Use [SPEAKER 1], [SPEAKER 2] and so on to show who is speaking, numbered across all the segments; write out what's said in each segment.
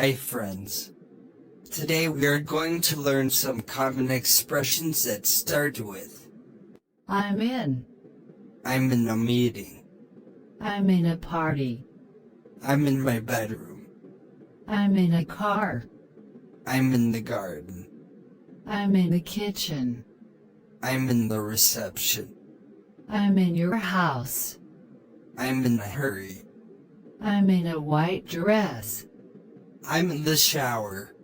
[SPEAKER 1] Hi friends. Today we are going to learn some common expressions that start with
[SPEAKER 2] I'm in.
[SPEAKER 1] I'm in a meeting.
[SPEAKER 2] I'm in a party.
[SPEAKER 1] I'm in my bedroom.
[SPEAKER 2] I'm in a car.
[SPEAKER 1] I'm in the garden.
[SPEAKER 2] I'm in the kitchen.
[SPEAKER 1] I'm in the reception.
[SPEAKER 2] I'm in your house.
[SPEAKER 1] I'm in a hurry.
[SPEAKER 2] I'm in a white dress.
[SPEAKER 1] I'm in the shower.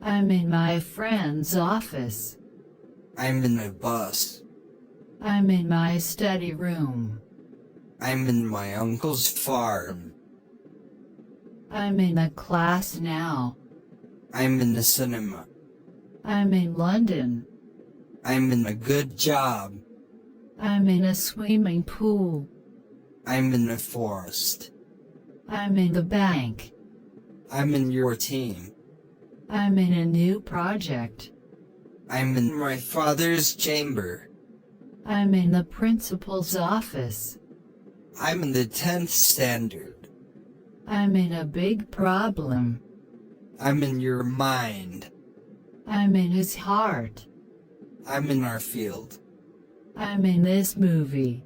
[SPEAKER 2] I'm in my friend's office.
[SPEAKER 1] I'm in a bus.
[SPEAKER 2] I'm in my study room.
[SPEAKER 1] I'm in my uncle's farm.
[SPEAKER 2] I'm in a class now.
[SPEAKER 1] I'm in the cinema.
[SPEAKER 2] I'm in London.
[SPEAKER 1] I'm in a good job.
[SPEAKER 2] I'm in a swimming pool.
[SPEAKER 1] I'm in a forest.
[SPEAKER 2] I'm in the bank.
[SPEAKER 1] I'm in your team.
[SPEAKER 2] I'm in a new project.
[SPEAKER 1] I'm in my father's chamber.
[SPEAKER 2] I'm in the principal's office.
[SPEAKER 1] I'm in the 10th standard.
[SPEAKER 2] I'm in a big problem.
[SPEAKER 1] I'm in your mind.
[SPEAKER 2] I'm in his heart.
[SPEAKER 1] I'm in our field.
[SPEAKER 2] I'm in this movie.